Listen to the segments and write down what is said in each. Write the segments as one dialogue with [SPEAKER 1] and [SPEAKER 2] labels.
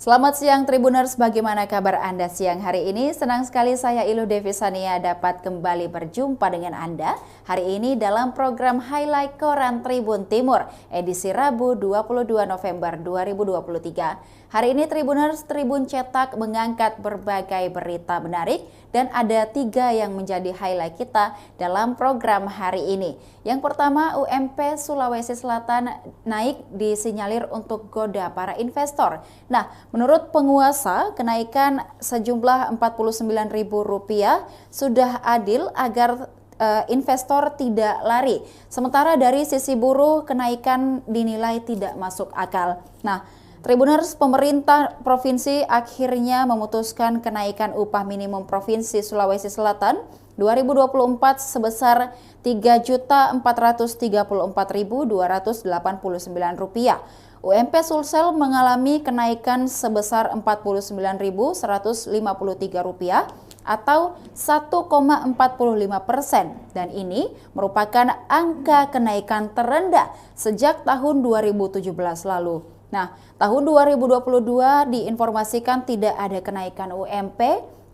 [SPEAKER 1] Selamat siang Tribuners, bagaimana kabar Anda siang hari ini? Senang sekali saya Ilu Devisania dapat kembali berjumpa dengan Anda hari ini dalam program Highlight Koran Tribun Timur, edisi Rabu 22 November 2023. Hari ini Tribuners, Tribun Cetak mengangkat berbagai berita menarik dan ada 3 yang menjadi highlight kita dalam program hari ini. Yang pertama, UMP Sulawesi Selatan naik disinyalir untuk goda para investor. Nah, menurut penguasa, kenaikan sejumlah Rp49.000 sudah adil agar investor tidak lari. Sementara dari sisi buruh, kenaikan dinilai tidak masuk akal. Nah, Tribuners, pemerintah provinsi akhirnya memutuskan kenaikan upah minimum Provinsi Sulawesi Selatan 2024 sebesar Rp3.434.289. UMP Sulsel mengalami kenaikan sebesar Rp49.153 atau 1,45%, dan ini merupakan angka kenaikan terendah sejak tahun 2017 lalu. Nah, tahun 2022 diinformasikan tidak ada kenaikan UMP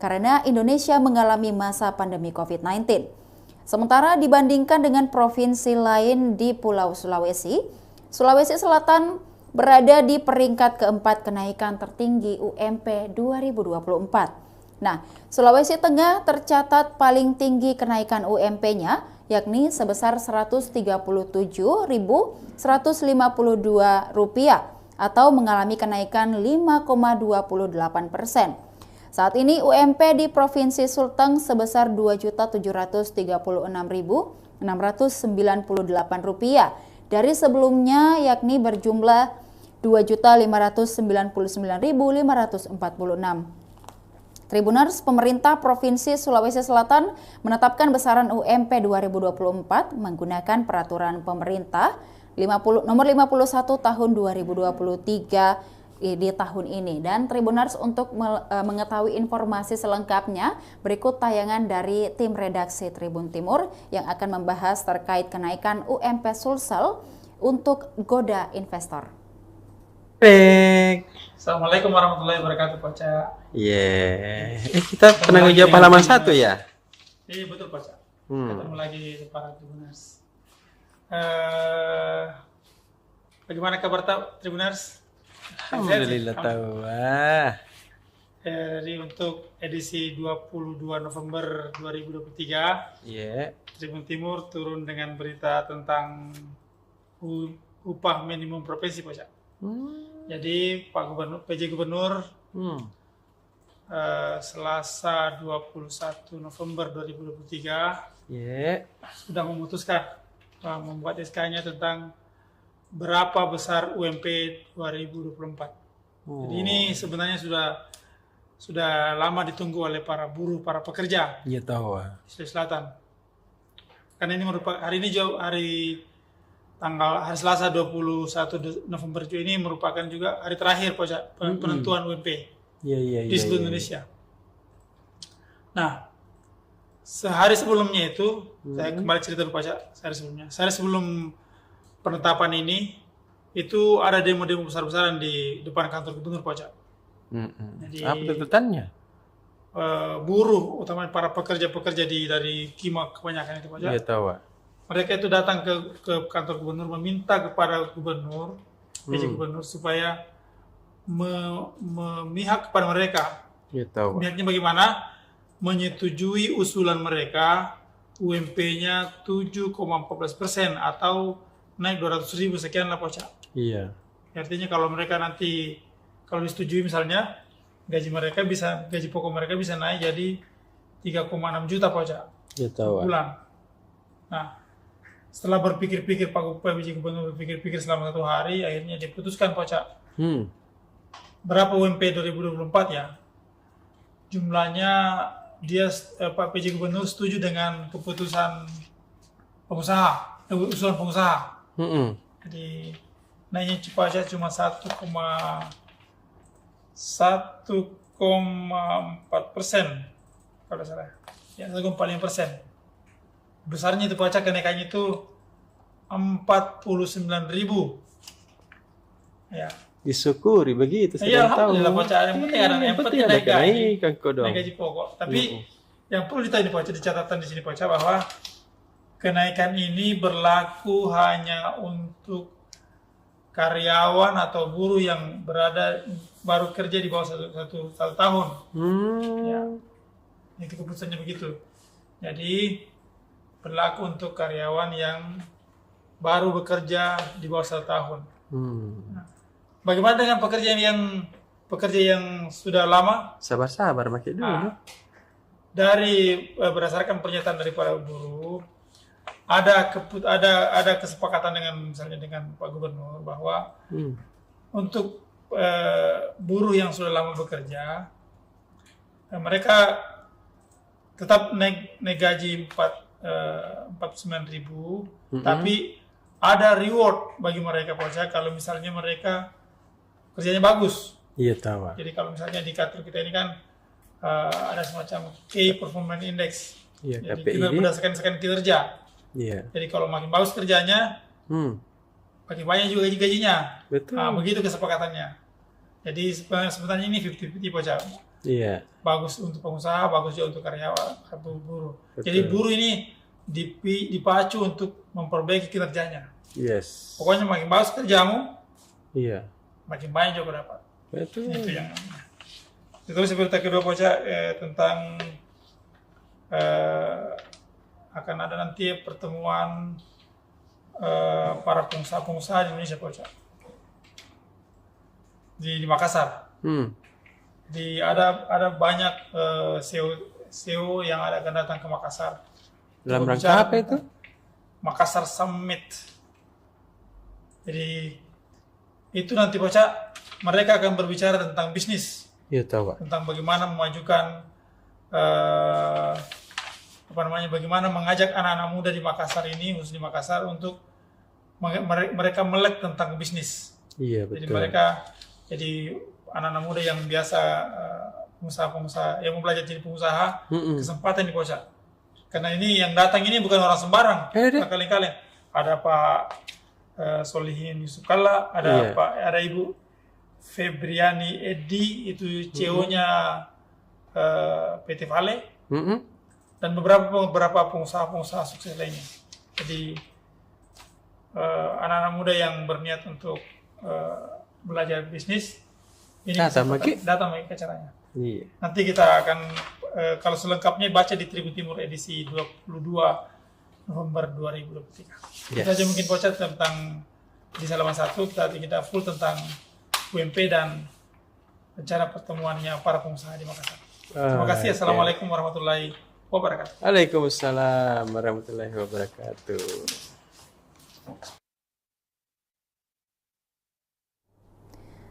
[SPEAKER 1] karena Indonesia mengalami masa pandemi COVID-19. Sementara dibandingkan dengan provinsi lain di Pulau Sulawesi, Sulawesi Selatan berada di peringkat keempat kenaikan tertinggi UMP 2024. Nah, Sulawesi Tengah tercatat paling tinggi kenaikan UMP-nya, yakni sebesar Rp133.152 atau mengalami kenaikan 5,28%. Saat ini UMP di Provinsi Sulteng sebesar Rp2.736.698 dari sebelumnya, yakni berjumlah Rp2.599.546. Tribuners, pemerintah Provinsi Sulawesi Selatan menetapkan besaran UMP 2024 menggunakan peraturan pemerintah nomor 51 tahun 2023 di tahun ini. Dan Tribuners, untuk mengetahui informasi selengkapnya, berikut tayangan dari tim redaksi Tribun Timur yang akan membahas terkait kenaikan UMP Sulsel untuk goda investor.
[SPEAKER 2] Assalamualaikum warahmatullahi wabarakatuh, Pak Cak.
[SPEAKER 3] Kita penanggung jawab halaman 1 ya?
[SPEAKER 2] Iya, betul, Pak Cak. Ketemu lagi para Tribuners. Bagaimana kabar Tribuners?
[SPEAKER 3] Alhamdulillah tahu.
[SPEAKER 2] Jadi untuk edisi 22 November 2023, Tribun Timur turun dengan berita tentang upah minimum provinsi, Pak Cak. Jadi Pak Gubernur, PJ Gubernur Selasa 21 November 2023 sudah memutuskan membuat SK-nya tentang berapa besar UMP 2024. Jadi ini sebenarnya sudah lama ditunggu oleh para buruh, para pekerja
[SPEAKER 3] Iya tahu.
[SPEAKER 2] Sulawesi Selatan. Karena ini merupakan hari Selasa 21 November ini merupakan juga hari terakhir penentuan UMP di seluruh Indonesia. Nah, sehari sebelumnya itu, saya kembali cerita dulu Pak, sehari sebelum penetapan ini, itu ada demo-demo besar-besaran di depan kantor gubernur Pak. Jadi,
[SPEAKER 3] apa tuntutannya?
[SPEAKER 2] Buruh, utamanya para pekerja-pekerja dari Kima kebanyakan itu Pak.
[SPEAKER 3] Iya tahu.
[SPEAKER 2] Mereka itu datang ke kantor gubernur meminta kepada gubernur, PJ Gubernur, supaya memihak kepada mereka.
[SPEAKER 3] Iya tahu.
[SPEAKER 2] Mihaknya bagaimana? Menyetujui usulan mereka UMP-nya 7,14% atau naik 200.000 sekian lah, Pak.
[SPEAKER 3] Iya.
[SPEAKER 2] Artinya kalau mereka nanti, kalau disetujui misalnya, gaji pokok mereka bisa naik jadi 3,6 juta, Pak.
[SPEAKER 3] Iya tahu.
[SPEAKER 2] Bulan. Nah, setelah berpikir-pikir Pak PJ Gubernur berpikir-pikir selama 1 hari, akhirnya diputuskan, Pak. Berapa UMP 2024 ya? Jumlahnya Pak PJ Gubernur setuju dengan keputusan usulan pengusaha. Jadi naiknya cepat cuma 1,4% kalau salah. Ya, 1,5%. Besarnya itu Pak, kenaikannya itu 49.000. Ya.
[SPEAKER 3] Disyukuri begitu.
[SPEAKER 2] Iya,
[SPEAKER 3] Sedang tahu.
[SPEAKER 2] alhamdulillah Poca. Yang penting ada, yang penting
[SPEAKER 3] ada
[SPEAKER 2] naik gaji,
[SPEAKER 3] kenaikan kok dong.
[SPEAKER 2] naik gaji pokok. Tapi yang perlu ditahu Poca, di catatan di sini Poca, bahwa kenaikan ini berlaku hanya untuk karyawan atau buruh yang baru kerja di bawah satu tahun. Ya, itu keputusannya begitu. Jadi berlaku untuk karyawan yang baru bekerja di bawah 1 tahun. Nah, bagaimana dengan pekerja yang sudah lama?
[SPEAKER 3] Sabar-sabar makin dulu.
[SPEAKER 2] Nah, dari berdasarkan pernyataan dari para buruh, ada kesepakatan misalnya dengan Pak Gubernur bahwa untuk buruh yang sudah lama bekerja, mereka tetap naik gaji 49.000, tapi ada reward bagi mereka Poca kalau misalnya mereka kerjanya bagus.
[SPEAKER 3] Iya tahu.
[SPEAKER 2] Jadi kalau misalnya di kantor kita ini kan ada semacam Key Performance Index.
[SPEAKER 3] Iya,
[SPEAKER 2] Jadi
[SPEAKER 3] KPI
[SPEAKER 2] kita berdasarkan kinerja.
[SPEAKER 3] Iya.
[SPEAKER 2] Jadi kalau makin bagus kerjanya, makin banyak juga gajinya.
[SPEAKER 3] Betul.
[SPEAKER 2] Nah, begitu kesepakatannya. Jadi sebenarnya ini 50-50 Poca.
[SPEAKER 3] Iya.
[SPEAKER 2] Bagus untuk pengusaha, bagus juga untuk karyawan atau buruh.
[SPEAKER 3] Betul.
[SPEAKER 2] Jadi buruh ini dipacu untuk memperbaiki kinerjanya.
[SPEAKER 3] Yes.
[SPEAKER 2] Pokoknya makin bagus kerjamu,
[SPEAKER 3] Iya.
[SPEAKER 2] makin banyak juga dapat.
[SPEAKER 3] Betul.
[SPEAKER 2] Itu yang. Itu seperti kedua Poca tentang akan ada nanti pertemuan para pengusaha-pengusaha di Indonesia Poca di Makassar. Di ada banyak CEO yang akan datang ke Makassar.
[SPEAKER 3] Dalam rangka apa itu?
[SPEAKER 2] Makassar Summit. Jadi itu nanti Poca mereka akan berbicara tentang bisnis.
[SPEAKER 3] Iya tahu Pak.
[SPEAKER 2] Tentang bagaimana memajukan bagaimana mengajak anak-anak muda di Makassar ini, khusus di Makassar, untuk mereka melek tentang bisnis.
[SPEAKER 3] Iya betul.
[SPEAKER 2] Jadi mereka anak-anak muda yang biasa pengusaha-pengusaha yang mau belajar jadi pengusaha, kesempatan di Poca. Karena ini yang datang ini bukan orang sembarang. Kali-kali ada Pak Solihin Yusuf Kalla, ada ada Ibu Febriani Edi, itu CEO-nya PT Vale, dan beberapa pengusaha-pengusaha sukses lainnya. Jadi anak-anak muda yang berniat untuk belajar bisnis ini datang ke acaranya.
[SPEAKER 3] Iya.
[SPEAKER 2] Nanti kita akan kalau selengkapnya baca di Tribun Timur edisi 22 November 2023. Kita aja mungkin Poca tentang di halaman 1 kita full tentang UMP dan rencana pertemuannya para pengusaha di Makassar. Terima kasih. Assalamualaikum warahmatullahi wabarakatuh.
[SPEAKER 3] Waalaikumsalam warahmatullahi wabarakatuh.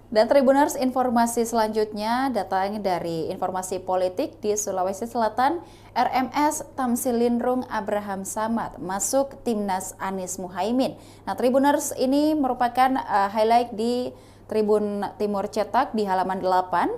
[SPEAKER 1] Dan Tribuners, informasi selanjutnya datang dari informasi politik di Sulawesi Selatan. RMS Tamsilindrung Abraham Samad masuk timnas Anies Muhaimin. Nah, Tribuners, ini merupakan highlight di Tribun Timur Cetak di halaman 8.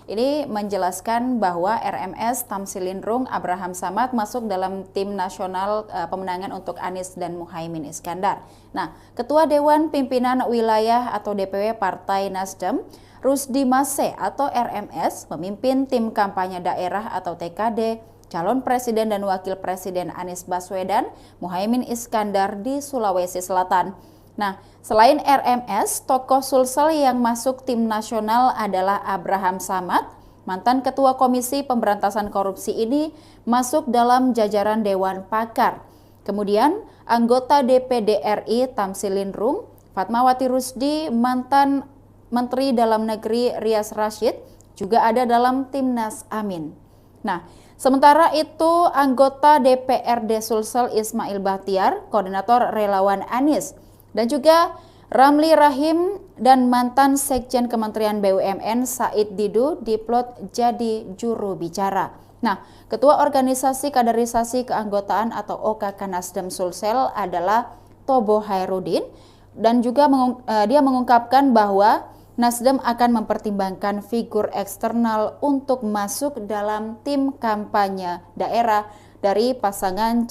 [SPEAKER 1] Ini menjelaskan bahwa RMS Tamsilindrung Abraham Samad masuk dalam tim nasional pemenangan untuk Anies dan Muhaimin Iskandar. Nah, Ketua Dewan Pimpinan Wilayah atau DPW Partai Nasdem, Rusdi Mase atau RMS, memimpin tim kampanye daerah atau TKD, calon presiden dan wakil presiden Anies Baswedan, Muhaimin Iskandar di Sulawesi Selatan. Nah, selain RMS, tokoh Sulsel yang masuk tim nasional adalah Abraham Samad. Mantan Ketua Komisi Pemberantasan Korupsi ini masuk dalam jajaran Dewan Pakar. Kemudian, anggota DPD RI Tamsilindrung, Fatmawati Rusdi, mantan Menteri Dalam Negeri Rias Rasyid, juga ada dalam Timnas Amin. Nah, sementara itu anggota DPRD Sulsel Ismail Bahtiar, koordinator relawan Anies, dan juga Ramli Rahim dan mantan Sekjen Kementerian BUMN Said Didu diplot jadi juru bicara. Nah, Ketua Organisasi Kaderisasi Keanggotaan atau OKK Nasdem Sulsel adalah Tobo Hairudin, dan juga dia mengungkapkan bahwa Nasdem akan mempertimbangkan figur eksternal untuk masuk dalam tim kampanye daerah dari pasangan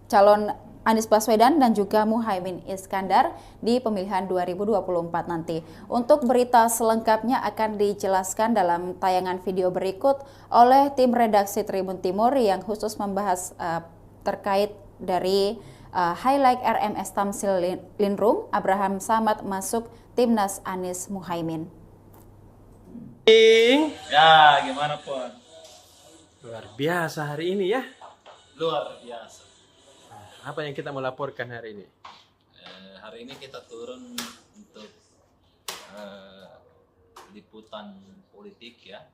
[SPEAKER 1] calon Anies Baswedan dan juga Muhaimin Iskandar di pemilihan 2024 nanti. Untuk berita selengkapnya akan dijelaskan dalam tayangan video berikut oleh tim redaksi Tribun Timur yang khusus membahas terkait dari highlight RMS Tamsil Lindrung, Abraham Samad masuk Timnas Anies Muhaimin.
[SPEAKER 4] Ya, gimana Pon?
[SPEAKER 3] Luar biasa hari ini ya.
[SPEAKER 4] Luar biasa.
[SPEAKER 3] Apa yang kita mau laporkan hari ini?
[SPEAKER 4] Hari ini kita turun untuk liputan politik ya,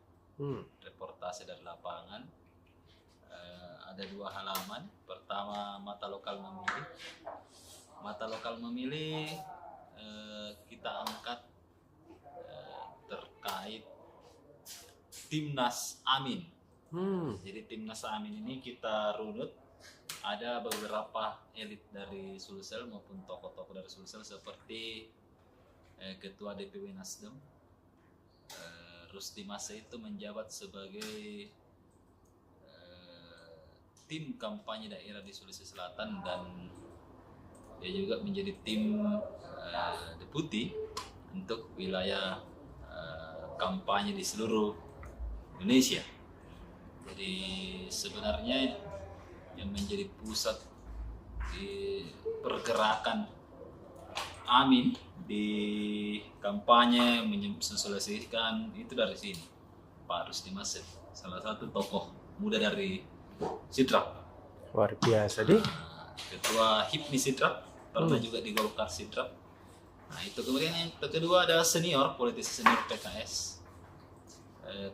[SPEAKER 4] reportase dari lapangan. Ada 2 halaman. Pertama, Mata Lokal Memilih. Mata Lokal Memilih kita angkat terkait Timnas Amin. Jadi Timnas Amin ini kita runut. Ada beberapa elit dari Sulsel maupun tokoh-tokoh dari Sulsel seperti Ketua DPW Nasdem Rusdi Masa itu menjabat sebagai tim kampanye daerah di Sulawesi Selatan, dan dia juga menjadi tim deputi untuk wilayah kampanye di seluruh Indonesia. Jadi sebenarnya yang menjadi pusat di pergerakan Amin di kampanye mensosialisasikan itu dari sini, Pak Rusdi Mased, salah satu tokoh muda dari Sidrap.
[SPEAKER 3] Luar biasa deh.
[SPEAKER 4] Ketua HIPMI Sidrap, pernah juga di Golkar Sidrap. Nah itu. Kemudian yang kedua ada senior, politisi senior PKS,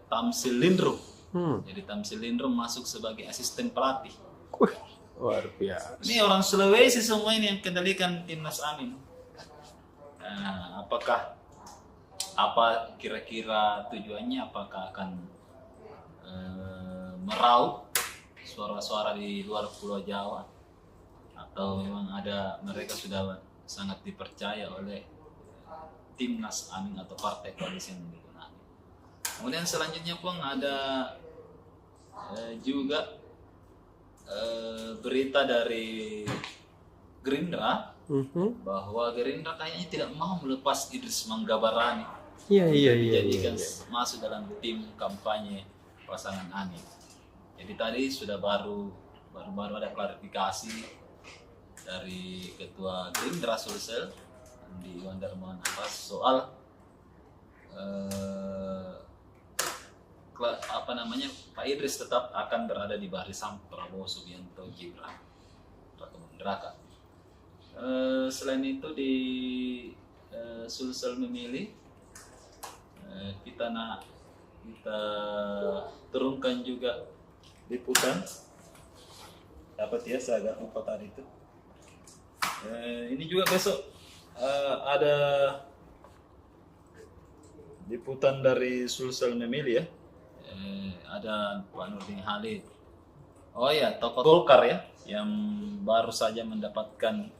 [SPEAKER 4] Tamsil Lindrung. Jadi Tamsil Lindrung masuk sebagai asisten pelatih.
[SPEAKER 3] Luar biasa.
[SPEAKER 4] Ini orang Sulawesi semua ini yang kendalikan Timnas Amin. Nah, apa kira-kira tujuannya? Apakah akan meraup suara-suara di luar Pulau Jawa, atau memang mereka sudah sangat dipercaya oleh Timnas Amin atau partai koalisi yang mendukung Amin. Kemudian selanjutnya pun ada juga berita dari Gerindra bahwa Gerindra kayaknya tidak mau melepas Idris Manggabarani.
[SPEAKER 3] Iya.
[SPEAKER 4] Dijadikan masuk dalam tim kampanye pasangan Amin. Jadi tadi sudah baru ada klarifikasi dari Ketua Gerindra Sulsel di Wandarmawan Abbas soal Pak Idris tetap akan berada di barisan Prabowo Subianto Gibran Raka Buming Raka. Selain itu di Sulsel Memilih kita turunkan juga liputan. Dapat ya, saya agak lupa tadi itu. Ini juga besok ada liputan dari Sulsel Memilih ya. Ada Pak Nurdin Halid. Oh ya, tokoh Golkar ya, yang baru saja mendapatkan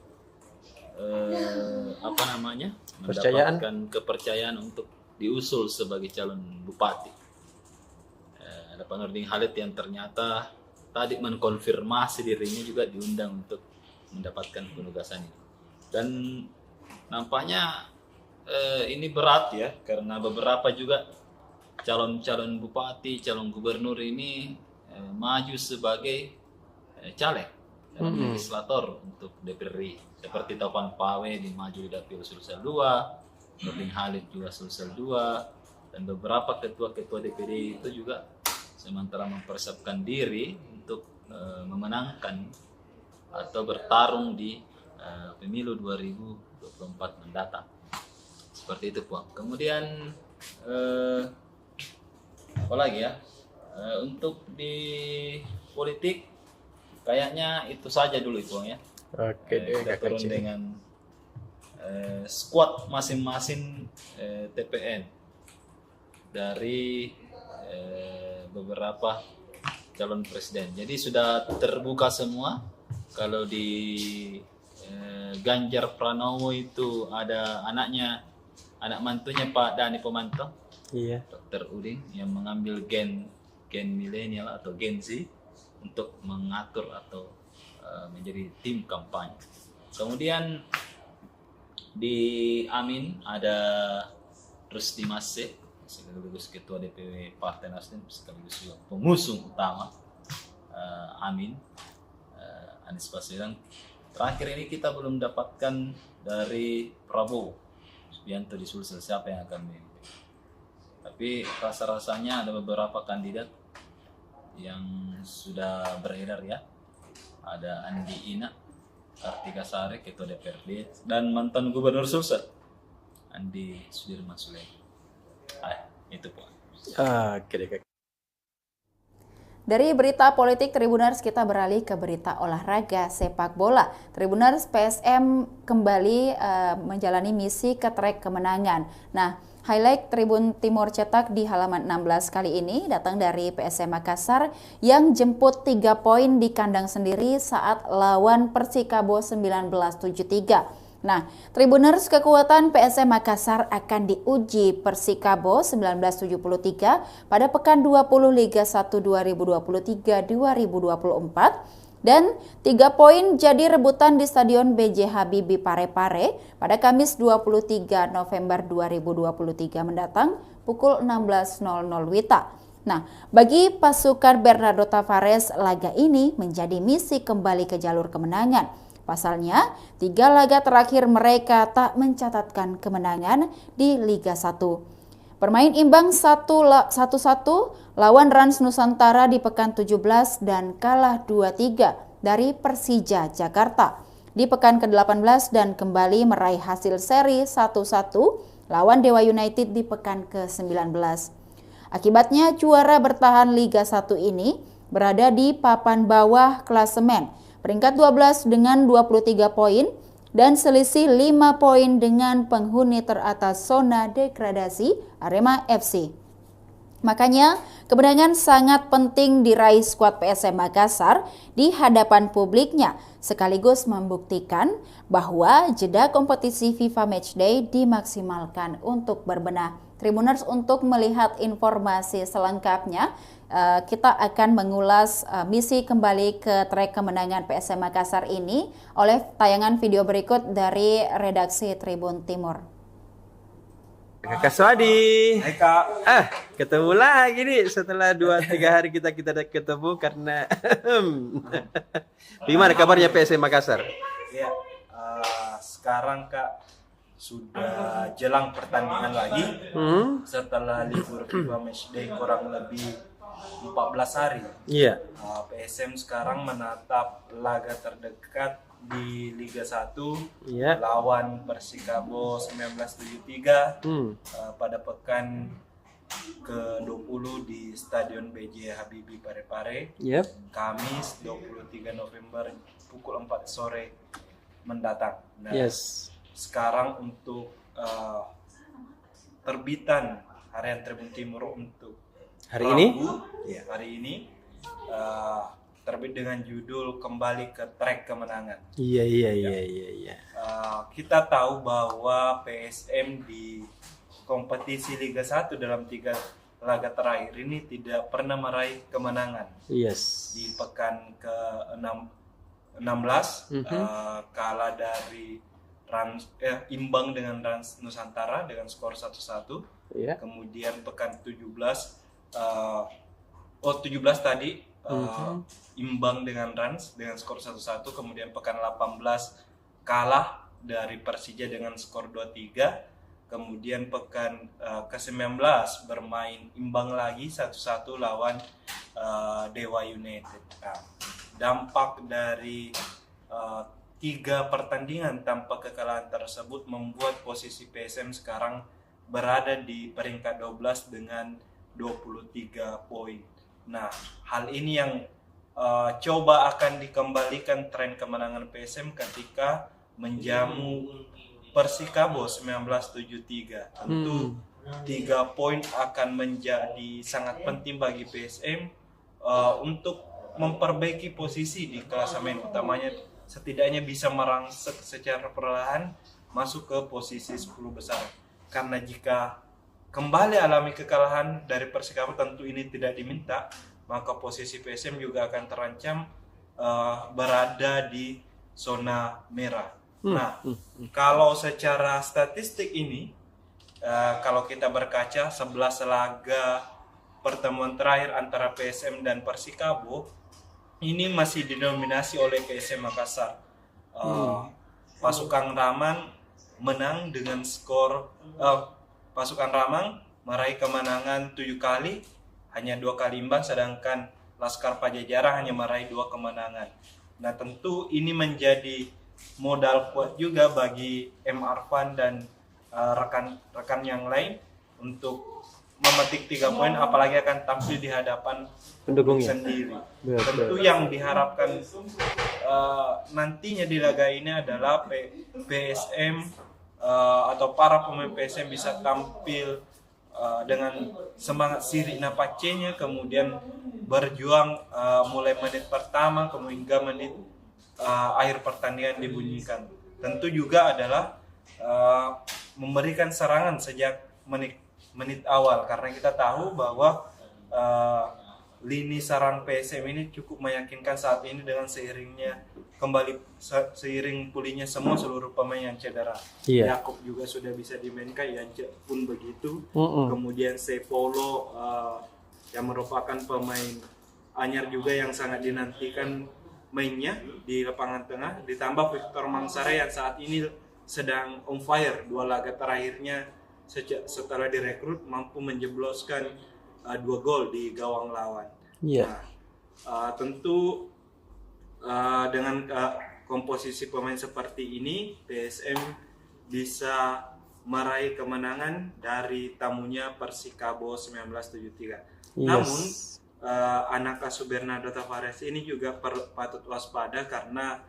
[SPEAKER 4] mendapatkan kepercayaan untuk diusul sebagai calon bupati. Ada Pak Nurdin Halid yang ternyata tadi mengkonfirmasi dirinya juga diundang untuk mendapatkan penugasan ini. Dan nampaknya ini berat ya, karena beberapa juga calon-calon bupati, calon gubernur ini maju sebagai caleg dalam legislator untuk DPRI, seperti Taufan Pawe maju di Dapil Sulsel 2, Nurdin Halid juga Sulsel 2, dan beberapa ketua-ketua DPD itu juga sementara mempersiapkan diri untuk memenangkan atau bertarung di pemilu 2024 mendatang. Seperti itu, Puang. Kemudian apa lagi ya? Untuk di politik kayaknya itu saja dulu, Puang ya.
[SPEAKER 3] Oke deh,
[SPEAKER 4] kita turun dengan squad masing-masing TPN dari beberapa calon presiden. Jadi sudah terbuka semua. Kalau di Ganjar Pranowo itu ada anak mantunya Pak Dhani Pomanto, iya, Dr. Udin, yang mengambil gen milenial atau Gen Z untuk mengatur atau menjadi tim kampanye. Kemudian di Amin ada Rusdi Masih sekaligus ketua DPW Partai Nasdem sekaligus juga pengusung utama Amin, Anies Baswedan. Terakhir ini kita belum dapatkan dari Prabowo Subianto di Sulsel siapa yang akan memimpin. Tapi rasa-rasanya ada beberapa kandidat yang sudah beredar ya. Ada Andi Ina, Kartika Sari, Ketua DPRD, dan mantan Gubernur Sulsel, Andi Sudirman Sulaiman. Itu Pak.
[SPEAKER 3] Oke.
[SPEAKER 1] Dari berita politik Tribuners kita beralih ke berita olahraga sepak bola. Tribuners PSM kembali menjalani misi ke trek kemenangan. Nah, highlight Tribun Timur cetak di halaman 16 kali ini datang dari PSM Makassar yang jemput 3 poin di kandang sendiri saat lawan Persikabo 1973. Nah, Tribuners kekuatan PSM Makassar akan diuji Persikabo 1973 pada pekan 20 Liga 1 2023-2024 dan 3 poin jadi rebutan di Stadion B.J. Habibie Parepare pada Kamis 23 November 2023 mendatang pukul 16.00 WITA. Nah, bagi pasukan Bernardo Tavares, laga ini menjadi misi kembali ke jalur kemenangan. Pasalnya, 3 laga terakhir mereka tak mencatatkan kemenangan di Liga 1. Bermain imbang 1-1 lawan Rans Nusantara di pekan 17 dan kalah 2-3 dari Persija Jakarta di pekan ke-18 dan kembali meraih hasil seri 1-1 lawan Dewa United di pekan ke-19. Akibatnya juara bertahan Liga 1 ini berada di papan bawah klasemen, peringkat 12 dengan 23 poin dan selisih 5 poin dengan penghuni teratas zona degradasi Arema FC. Makanya kemenangan sangat penting diraih skuad PSM Makassar di hadapan publiknya, sekaligus membuktikan bahwa jeda kompetisi FIFA Matchday dimaksimalkan untuk berbenah. Tribuners, untuk melihat informasi selengkapnya, kita akan mengulas misi kembali ke trek kemenangan PSM Makassar ini oleh tayangan video berikut dari redaksi Tribun Timur.
[SPEAKER 3] Kakak Swadi.
[SPEAKER 5] Hai Kak.
[SPEAKER 3] Ketemu lagi nih setelah 2-3 hari kita ketemu karena gimana kabarnya PSM Makassar?
[SPEAKER 5] Ya, sekarang Kak sudah jelang pertandingan lagi setelah libur FIFA Matchday kurang lebih 14 hari.
[SPEAKER 3] Iya.
[SPEAKER 5] PSM sekarang menatap laga terdekat di Liga 1
[SPEAKER 3] Iya.
[SPEAKER 5] lawan Persikabo 1973 pada pekan ke-20 di Stadion B.J. Habibie Parepare.
[SPEAKER 3] Yep.
[SPEAKER 5] Kamis 23 November pukul 4 sore mendatang. Nah,
[SPEAKER 3] Yes.
[SPEAKER 5] sekarang untuk terbitan harian Tribun Timur untuk
[SPEAKER 3] Hari ini?
[SPEAKER 5] Ya, hari ini terbit dengan judul Kembali ke Trek Kemenangan.
[SPEAKER 3] Iya.
[SPEAKER 5] Kita tahu bahwa PSM di kompetisi Liga 1 dalam 3 laga terakhir ini tidak pernah meraih kemenangan.
[SPEAKER 3] Yes.
[SPEAKER 5] Di pekan ke-16 kalah dari imbang dengan Rans Nusantara dengan skor 1-1.
[SPEAKER 3] Iya.
[SPEAKER 5] Kemudian pekan 17 tadi imbang dengan Rans dengan skor 1-1. Kemudian pekan 18 kalah dari Persija dengan skor 2-3. Kemudian pekan ke-19 bermain imbang lagi 1-1 lawan Dewa United. Nah, dampak dari 3 pertandingan tanpa kekalahan tersebut membuat posisi PSM sekarang berada di peringkat 12 dengan 23 poin. Nah, hal ini yang coba akan dikembalikan tren kemenangan PSM ketika menjamu Persikabo 1973. Tentu 3 poin akan menjadi sangat penting bagi PSM untuk memperbaiki posisi di klasemen utamanya, setidaknya bisa merangsek secara perlahan masuk ke posisi 10 besar. Karena jika kembali alami kekalahan dari Persikabo, tentu ini tidak diminta, maka posisi PSM juga akan terancam berada di zona merah. Nah, kalau secara statistik ini, kalau kita berkaca 11 laga pertemuan terakhir antara PSM dan Persikabo, ini masih didominasi oleh PSM Makassar. Pasukan Raman menang dengan skor pasukan Ramang meraih kemenangan 7 kali, hanya 2 kali imbang, sedangkan Laskar Pajajaran hanya meraih 2 kemenangan. Nah, tentu ini menjadi modal kuat juga bagi M. Arfan dan rekan-rekan yang lain untuk memetik 3 poin, apalagi akan tampil di hadapan
[SPEAKER 3] pendukungnya
[SPEAKER 5] sendiri. Tentu yang diharapkan nantinya di laga ini adalah PSM atau para pemain PSM bisa tampil dengan semangat siri napacenya, kemudian berjuang mulai menit pertama hingga menit akhir pertandingan dibunyikan. Tentu juga adalah memberikan serangan sejak menit awal, karena kita tahu bahwa lini serang PSM ini cukup meyakinkan saat ini dengan seiring pulihnya seluruh pemain yang cedera. Yakob juga sudah bisa dimainkan, Yance pun begitu. Kemudian Sepolo yang merupakan pemain anyar juga yang sangat dinantikan mainnya di lapangan tengah, ditambah Victor Mangsara yang saat ini sedang on fire. 2 laga terakhirnya setelah direkrut mampu menjebloskan 2 gol di gawang lawan. Tentu dengan komposisi pemain seperti ini, PSM bisa meraih kemenangan dari tamunya Persikabo 1973. Namun anak asuh Bernardo Tavares ini juga patut waspada, karena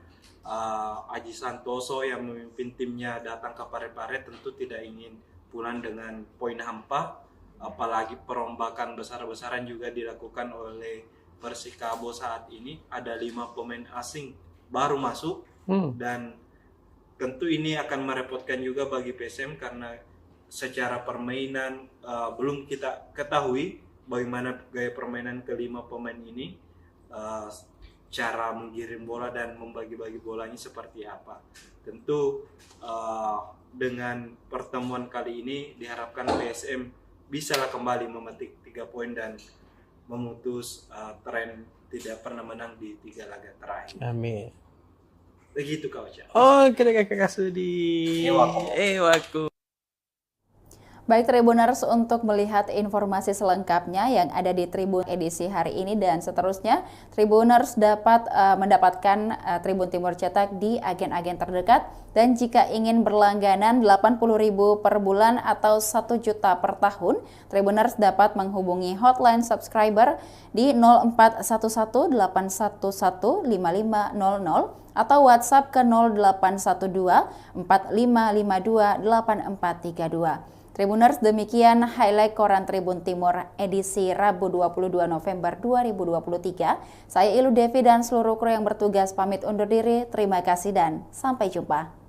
[SPEAKER 5] Aji Santoso yang memimpin timnya datang ke Parepare tentu tidak ingin pulang dengan poin hampa, apalagi perombakan besar-besaran juga dilakukan oleh Persikabo saat ini. Ada 5 pemain asing baru masuk, dan tentu ini akan merepotkan juga bagi PSM karena secara permainan belum kita ketahui bagaimana gaya permainan ke-5 pemain ini, cara menggiring bola dan membagi-bagi bolanya seperti apa. Tentu dengan pertemuan kali ini diharapkan PSM bisalah kembali memetik 3 poin dan memutus tren tidak pernah menang di 3 laga terakhir.
[SPEAKER 3] Amin.
[SPEAKER 5] Begitu Kak Ocha.
[SPEAKER 3] Kakak Sudi. Ewaku.
[SPEAKER 1] Baik Tribuners, untuk melihat informasi selengkapnya yang ada di Tribun edisi hari ini dan seterusnya, Tribuners dapat mendapatkan Tribun Timur Cetak di agen-agen terdekat, dan jika ingin berlangganan 80.000 per bulan atau 1 juta per tahun, Tribuners dapat menghubungi hotline subscriber di 0411-811-5500 atau WhatsApp ke 0812-4552-8432. Tribuners, demikian highlight Koran Tribun Timur edisi Rabu 22 November 2023. Saya Ilu Devi dan seluruh kru yang bertugas pamit undur diri. Terima kasih dan sampai jumpa.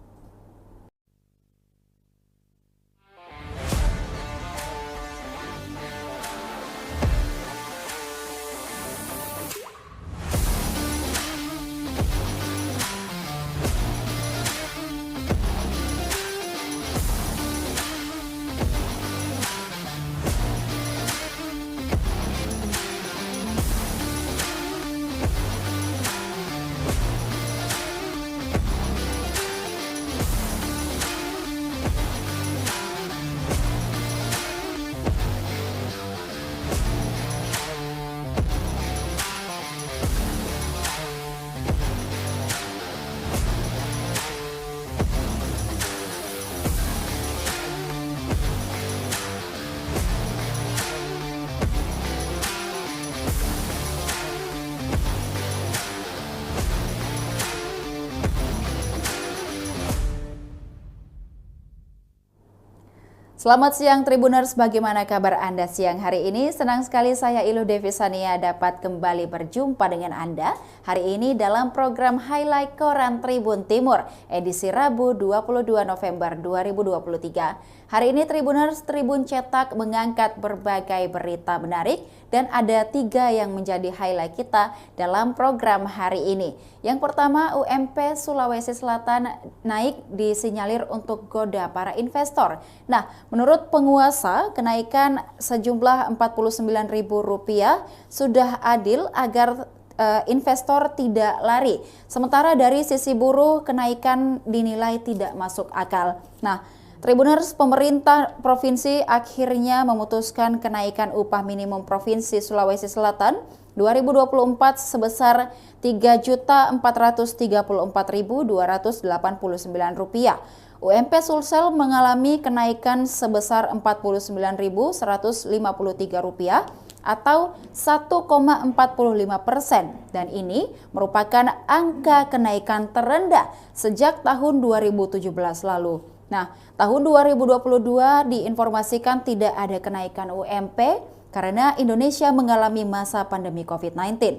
[SPEAKER 1] Selamat siang Tribuners, bagaimana kabar Anda siang hari ini? Senang sekali saya Ilu Devi Sania dapat kembali berjumpa dengan Anda hari ini dalam program Highlight Koran Tribun Timur edisi Rabu 22 November 2023. Hari ini Tribuners Tribun Cetak mengangkat berbagai berita menarik dan ada 3 yang menjadi highlight kita dalam program hari ini. Yang pertama, UMP Sulawesi Selatan naik disinyalir untuk goda para investor. Nah, menurut penguasa, kenaikan sejumlah Rp49.000 sudah adil agar investor tidak lari. Sementara dari sisi buruh, kenaikan dinilai tidak masuk akal. Nah, Tribuners, pemerintah provinsi akhirnya memutuskan kenaikan upah minimum Provinsi Sulawesi Selatan 2024 sebesar Rp3.434.289. UMP Sulsel mengalami kenaikan sebesar Rp49.153 atau 1,45%, dan ini merupakan angka kenaikan terendah sejak tahun 2017 lalu. Nah, tahun 2022 diinformasikan tidak ada kenaikan UMP karena Indonesia mengalami masa pandemi COVID-19.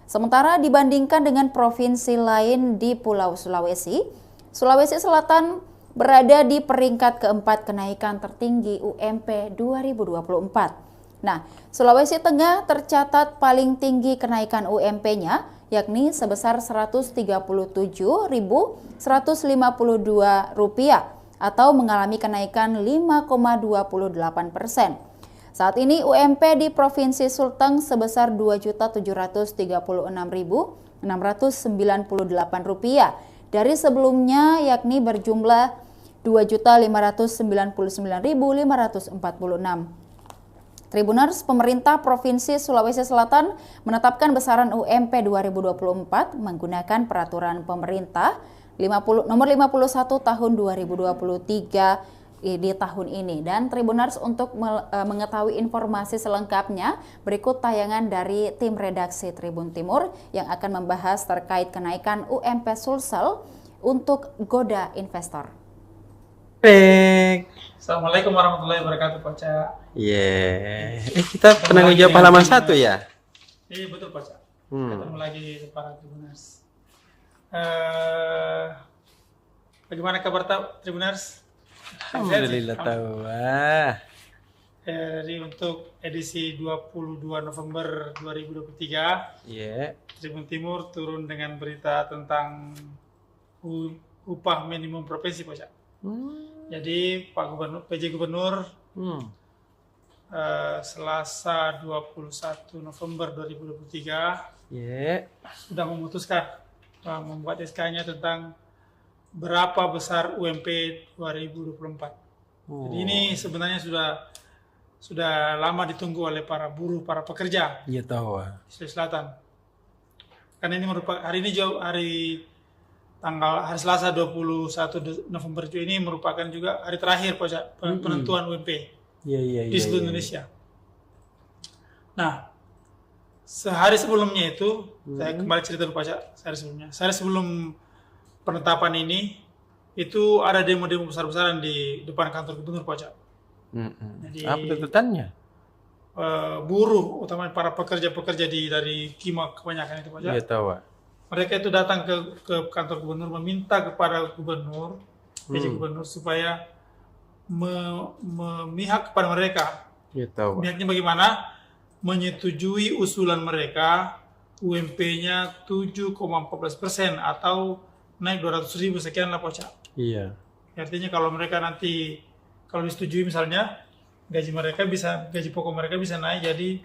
[SPEAKER 1] Sementara dibandingkan dengan provinsi lain di Pulau Sulawesi, Sulawesi Selatan berada di peringkat keempat kenaikan tertinggi UMP 2024. Nah, Sulawesi Tengah tercatat paling tinggi kenaikan UMP-nya, yakni sebesar Rp137.152 atau mengalami kenaikan 5,28%. Saat ini UMP di Provinsi Sulteng sebesar Rp2.736.698 dari sebelumnya, yakni berjumlah Rp2.599.546. Tribuners, pemerintah Provinsi Sulawesi Selatan menetapkan besaran UMP 2024 menggunakan peraturan pemerintah nomor 51 tahun 2023 di tahun ini. Dan Tribuners, untuk mengetahui informasi selengkapnya, berikut tayangan dari tim redaksi Tribun Timur yang akan membahas terkait kenaikan UMP Sulsel untuk goda investor.
[SPEAKER 2] Assalamualaikum warahmatullahi wabarakatuh, Pak Cak.
[SPEAKER 3] Kita penanggung jawab halaman 1 ya?
[SPEAKER 2] Iya, betul, Pak Cak. Ketemu lagi para Tribuners. Bagaimana kabar Tribuners?
[SPEAKER 3] Alhamdulillah tahu.
[SPEAKER 2] Jadi untuk edisi 22 November 2023, Tribun Timur turun dengan berita tentang upah minimum provinsi, Pak Cak. Jadi Pak Gubernur, PJ Gubernur Selasa 21 November 2023 sudah memutuskan membuat SK-nya tentang berapa besar UMP 2024. Jadi ini sebenarnya sudah lama ditunggu oleh para buruh, para pekerja
[SPEAKER 3] Iya tahu.
[SPEAKER 2] Sulawesi Selatan. Karena ini merupakan hari Selasa 21 November ini merupakan juga hari terakhir penentuan UMP di seluruh Indonesia. Nah, sehari sebelumnya itu, saya kembali cerita dulu, Pak. Sehari sebelum penetapan ini, itu ada demo-demo besar-besaran di depan kantor gubernur, Pak. Jadi,
[SPEAKER 3] apa tuntutannya?
[SPEAKER 2] Buruh, utamanya para pekerja-pekerja dari Kima kebanyakan itu, Pak.
[SPEAKER 3] Iya tahu.
[SPEAKER 2] Mereka itu datang ke kantor gubernur meminta kepada gubernur, PJ Gubernur, supaya memihak kepada mereka.
[SPEAKER 3] Iya tahu.
[SPEAKER 2] Mihaknya bagaimana? Menyetujui usulan mereka UMP-nya 7,14% atau naik 200.000 sekian lah, Pak.
[SPEAKER 3] Iya.
[SPEAKER 2] Artinya kalau mereka nanti, kalau disetujui misalnya, gaji pokok mereka bisa naik jadi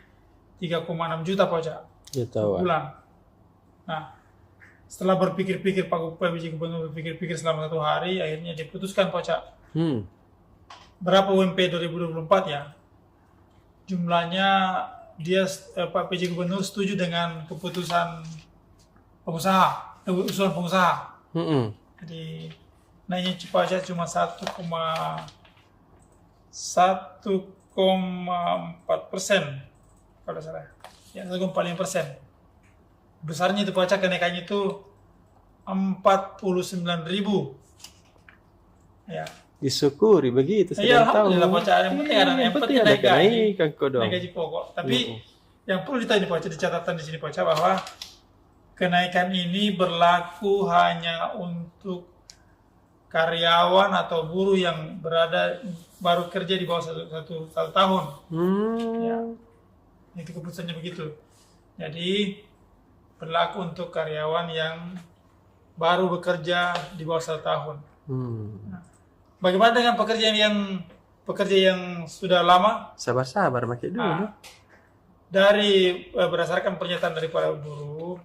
[SPEAKER 2] 3,6 juta, Pak.
[SPEAKER 3] Iya tahu.
[SPEAKER 2] Bulan. Nah, setelah berpikir-pikir PJ Gubernur berpikir-pikir selama 1 hari, akhirnya diputuskan, Pak. Berapa UMP 2024 ya? Jumlahnya Pak PJ Gubernur setuju dengan keputusan usulan pengusaha. Jadi naiknya cepat cuma 1,4% kalau salah. Ya, 1,45%. Besarnya itu Pak, kenaikannya itu 49.000. Ya.
[SPEAKER 3] Disyukuri begitu.
[SPEAKER 2] Iya, alhamdulillah, Pak. Yang penting ada gaji pokok. Tapi yang perlu ditanya, Pak, di catatan di sini, Pak, bahwa kenaikan ini berlaku hanya untuk karyawan atau buruh yang baru kerja di bawah satu tahun. Ya, itu keputusannya begitu. Jadi berlaku untuk karyawan yang baru bekerja di bawah 1 tahun. Nah, bagaimana dengan pekerja yang sudah lama?
[SPEAKER 3] Sabar-sabar makin dulu.
[SPEAKER 2] Nah, dari berdasarkan pernyataan dari para buruh,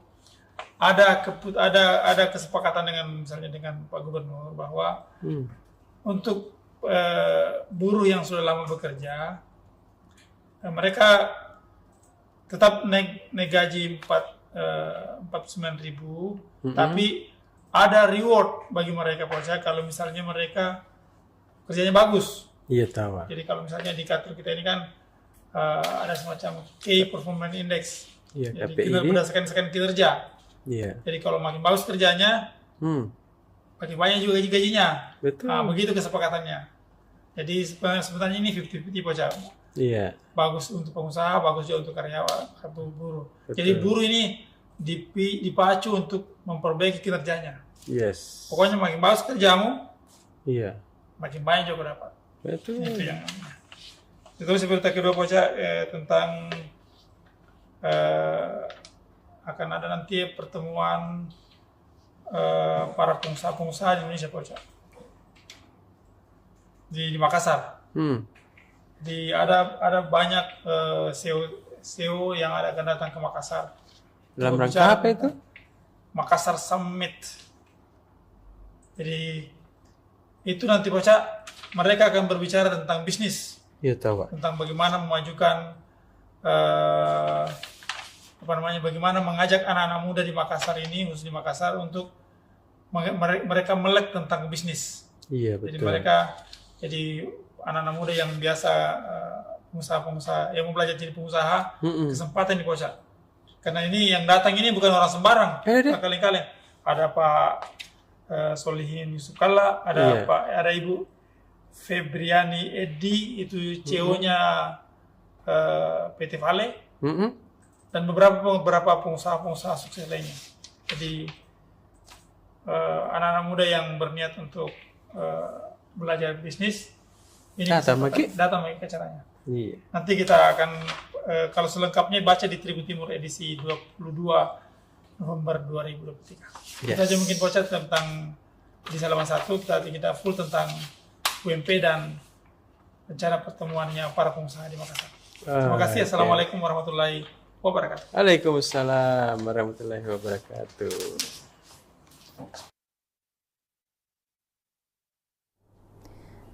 [SPEAKER 2] ada kesepakatan misalnya dengan Pak Gubernur bahwa untuk buruh yang sudah lama bekerja, mereka tetap naik gaji 49.000, tapi ada reward bagi mereka kalau misalnya mereka kerjanya bagus.
[SPEAKER 3] Iya tahu.
[SPEAKER 2] Jadi kalau misalnya di kantor kita ini kan ada semacam Key Performance Index.
[SPEAKER 3] Iya,
[SPEAKER 2] Jadi
[SPEAKER 3] KPI
[SPEAKER 2] kita berdasarkan kinerja.
[SPEAKER 3] Iya.
[SPEAKER 2] Jadi kalau makin bagus kerjanya, makin banyak juga gajinya.
[SPEAKER 3] Betul.
[SPEAKER 2] Nah, begitu kesepakatannya. Jadi sebenarnya ini 50-50 Pak.
[SPEAKER 3] Iya.
[SPEAKER 2] Bagus untuk pengusaha, bagus juga untuk karyawan atau buruh.
[SPEAKER 3] Betul.
[SPEAKER 2] Jadi buruh ini dipacu untuk memperbaiki kinerjanya.
[SPEAKER 3] Yes.
[SPEAKER 2] Pokoknya makin bagus kerjamu,
[SPEAKER 3] Iya.
[SPEAKER 2] makin banyak juga dapat.
[SPEAKER 3] Betul.
[SPEAKER 2] Itu yang itu seperti kedua Poca tentang akan ada nanti pertemuan para pengusaha-pengusaha di Indonesia Poca di Makassar. Ada banyak CEO yang akan datang ke Makassar.
[SPEAKER 3] Dalam rangka apa itu?
[SPEAKER 2] Makassar Summit. Jadi itu nanti Poca mereka akan berbicara tentang bisnis.
[SPEAKER 3] Iya tahu Pak.
[SPEAKER 2] Tentang bagaimana memajukan bagaimana mengajak anak-anak muda di Makassar ini, khusus di Makassar, untuk mereka melek tentang bisnis.
[SPEAKER 3] Iya betul.
[SPEAKER 2] Jadi mereka jadi anak-anak muda yang biasa pengusaha-pengusaha yang mau belajar jadi pengusaha, kesempatan di Poca. Karena ini yang datang ini bukan orang sembarang. Kali-kali ada Pak Solihin Yusuf Kalla, ada ada Ibu Febriani Edi, itu CEO-nya PT Vale, dan beberapa pengusaha-pengusaha sukses lainnya. Jadi anak-anak muda yang berniat untuk belajar bisnis ini datang ke acaranya.
[SPEAKER 3] Iya.
[SPEAKER 2] Nanti kita akan kalau selengkapnya baca di Tribun Timur edisi 22 November 2023. Kita aja mungkin Poca tentang di halaman 1 kita full tentang UMP dan rencana pertemuannya para pengusaha di Makassar. Terima kasih. Assalamualaikum warahmatullahi wabarakatuh.
[SPEAKER 3] Waalaikumsalam warahmatullahi wabarakatuh.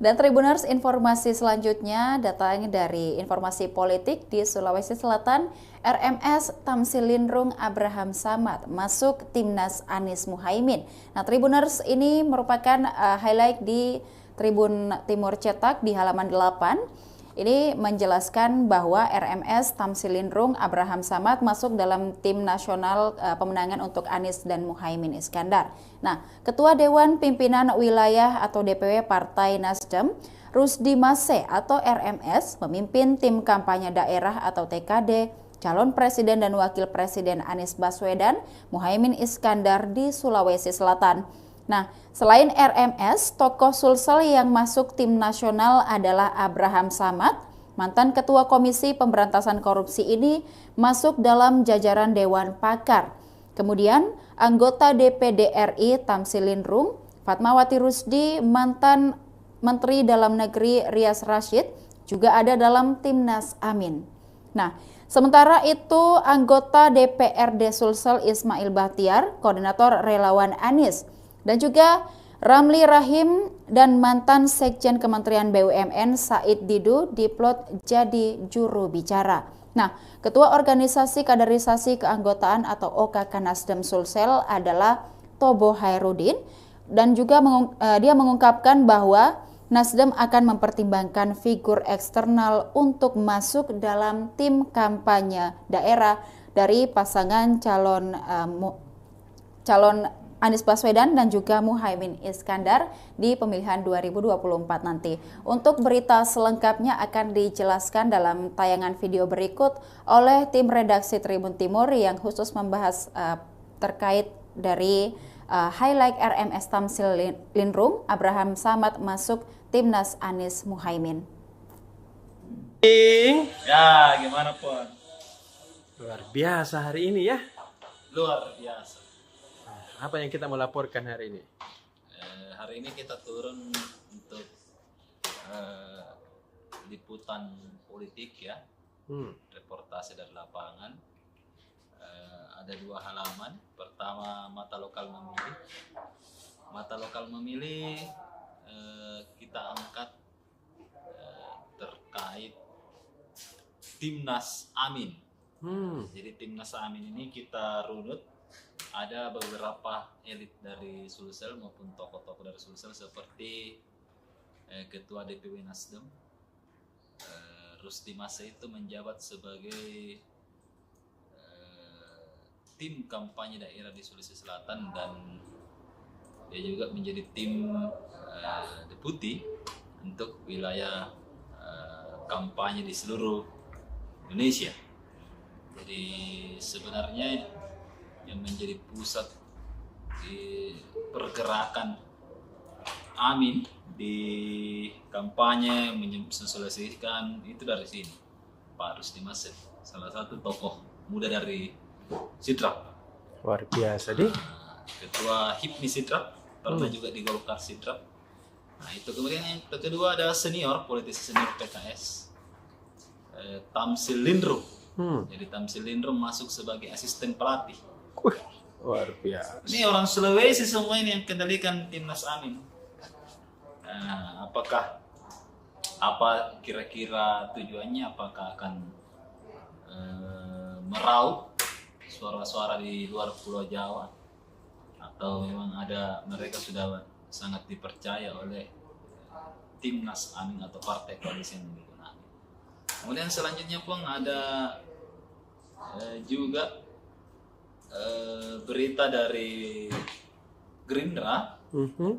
[SPEAKER 1] Dan Tribuners, informasi selanjutnya datang dari informasi politik di Sulawesi Selatan. RMS Tamsilindrung Abraham Samad masuk Timnas Anies Muhaimin. Nah Tribuners, ini merupakan highlight di Tribun Timur Cetak di halaman 8. Ini menjelaskan bahwa RMS Tamsilindrung Abraham Samad masuk dalam tim nasional pemenangan untuk Anies dan Muhaimin Iskandar. Nah, Ketua Dewan Pimpinan Wilayah atau DPW Partai Nasdem, Rusdi Mase atau RMS, memimpin tim kampanye daerah atau TKD, calon presiden dan wakil presiden Anies Baswedan, Muhaimin Iskandar di Sulawesi Selatan. Nah, selain RMS, tokoh Sulsel yang masuk tim nasional adalah Abraham Samad. Mantan Ketua Komisi Pemberantasan Korupsi ini masuk dalam jajaran Dewan Pakar. Kemudian, anggota DPD RI Tamsilindrung, Fatmawati Rusdi, mantan Menteri Dalam Negeri Rias Rashid, juga ada dalam Timnas Amin. Nah, sementara itu anggota DPRD Sulsel Ismail Bahtiar, koordinator relawan Anies, dan juga Ramli Rahim dan mantan Sekjen Kementerian BUMN Said Didu diplot jadi juru bicara. Nah, Ketua Organisasi Kaderisasi Keanggotaan atau OKK Nasdem Sulsel adalah Tobo Hairudin, dan juga dia mengungkapkan bahwa Nasdem akan mempertimbangkan figur eksternal untuk masuk dalam tim kampanye daerah dari pasangan calon Anies Baswedan dan juga Muhaimin Iskandar di pemilihan 2024 nanti. Untuk berita selengkapnya akan dijelaskan dalam tayangan video berikut oleh tim redaksi Tribun Timur yang khusus membahas terkait dari highlight RMS Tamsil Lindrum, Abraham Samad masuk Timnas Anies Muhaimin.
[SPEAKER 4] Ya, gimana Puan?
[SPEAKER 3] Luar biasa hari ini ya.
[SPEAKER 4] Luar biasa.
[SPEAKER 3] Apa yang kita mau laporkan hari ini?
[SPEAKER 4] Hari ini kita turun untuk liputan politik ya, reportase dari lapangan. Ada 2 halaman. Pertama, mata lokal memilih. Mata lokal memilih kita angkat terkait Timnas Amin. Jadi Timnas Amin ini kita runut. Ada beberapa elit dari Sulsel maupun tokoh-tokoh dari Sulsel seperti Ketua DPW Nasdem Rusdi Massa itu menjabat sebagai tim kampanye daerah di Sulawesi Selatan, dan dia juga menjadi tim deputi untuk wilayah kampanye di seluruh Indonesia. Jadi sebenarnya yang menjadi pusat di pergerakan Amin di kampanye mensosialisasikan itu dari sini, Pak Rusdi Massa, salah satu tokoh muda dari Sidrap.
[SPEAKER 3] Luar biasa deh.
[SPEAKER 4] Ketua HIPMI Sidrap, pernah juga di Golkar Sidrap. Nah itu. Kemudian yang kedua ada senior, politisi senior PKS, Tamsil Lindrum. Jadi Tamsil Lindrum masuk sebagai asisten pelatih.
[SPEAKER 3] Luar biasa.
[SPEAKER 4] Ini orang Sulawesi semua ini yang kendalikan Timnas Amin. Nah, apa kira-kira tujuannya? Apakah akan meraup suara-suara di luar Pulau Jawa, atau memang mereka sudah sangat dipercaya oleh Timnas Amin atau partai koalisi yang mendukung Amin. Kemudian selanjutnya pun ada juga berita dari Gerindra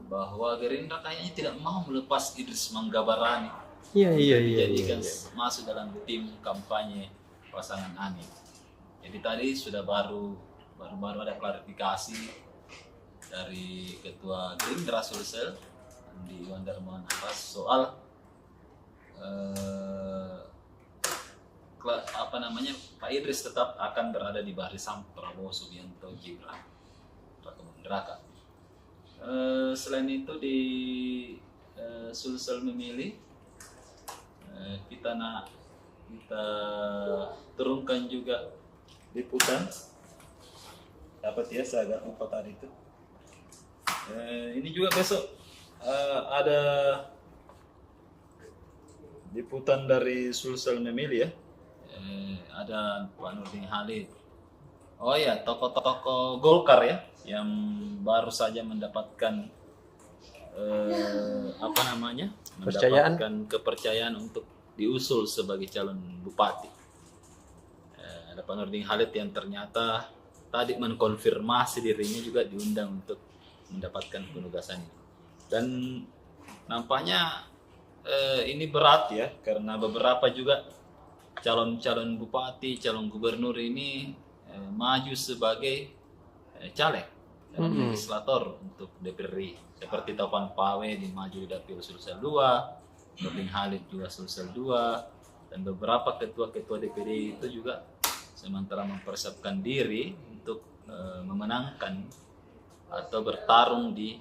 [SPEAKER 4] bahwa Gerindra kayaknya tidak mau melepas Idris Manggabarani.
[SPEAKER 3] Iya.
[SPEAKER 4] Dijadikan masuk dalam tim kampanye pasangan Amin. Jadi tadi sudah baru ada klarifikasi dari Ketua Gerindra Sulsel di Wandarmawan Abbas soal Pak Idris tetap akan berada di barisan Prabowo Subianto Gibran Rakebuming Raka. Selain itu di Sulsel memilih kita turunkan juga liputan. Dapat ya, saya agak lupa tadi itu. Ini juga besok ada liputan dari Sulsel memilih ya. Ada Pak Nurdin Halid. Oh ya, tokoh-tokoh Golkar ya yang baru saja mendapatkan mendapatkan kepercayaan untuk diusul sebagai calon bupati. Ada Pak Nurdin Halid yang ternyata tadi mengkonfirmasi dirinya juga diundang untuk mendapatkan penugasan ini. Dan nampaknya ini berat ya, karena beberapa juga calon-calon bupati, calon gubernur ini maju sebagai caleg dalam legislator untuk DPRI, seperti Taufan Pawe maju di Dapil Sulsel 2, Nurdin Halid juga Sulsel 2, dan beberapa ketua-ketua DPD itu juga sementara mempersiapkan diri untuk memenangkan atau bertarung di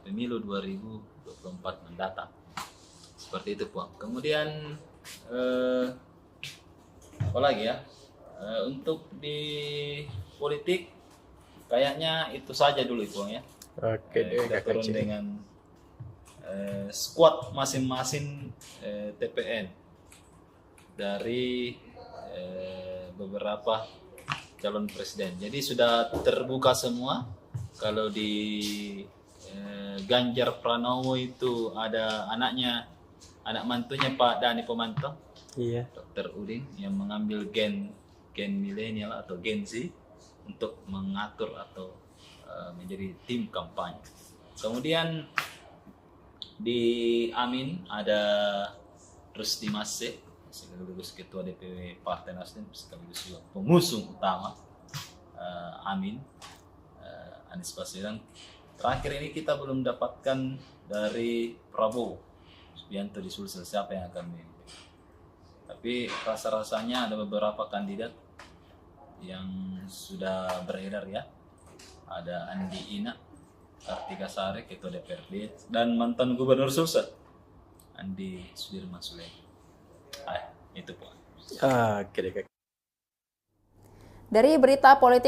[SPEAKER 4] pemilu 2024 mendatang. Seperti itu, Puang. Kemudian apa lagi ya? Untuk di politik kayaknya itu saja dulu, Puang ya.
[SPEAKER 3] Oke deh,
[SPEAKER 4] kita turun dengan squad masing-masing TPN dari beberapa calon presiden. Jadi sudah terbuka semua. Kalau di Ganjar Pranowo itu ada anak mantunya Pak Dhani Pomanto, iya, Dr. Udin, yang mengambil gen milenial atau Gen Z untuk mengatur atau menjadi tim kampanye. Kemudian di Amin ada Rusdi Massa, sekaligus Ketua DPW Partai Nasdem, sekaligus juga pengusung utama Amin. Anies Baswedan. Terakhir ini kita belum dapatkan dari Prabowo Subianto di Sulsel siapa yang akan memimpin. Tapi rasa-rasanya ada beberapa kandidat yang sudah beredar ya. Ada Andi Ina, Kartika Sari, Ketua DPRD, dan mantan Gubernur Sulsel, Andi Sudirman Sulaiman. Itu Pak.
[SPEAKER 3] Oke.
[SPEAKER 1] Dari berita politik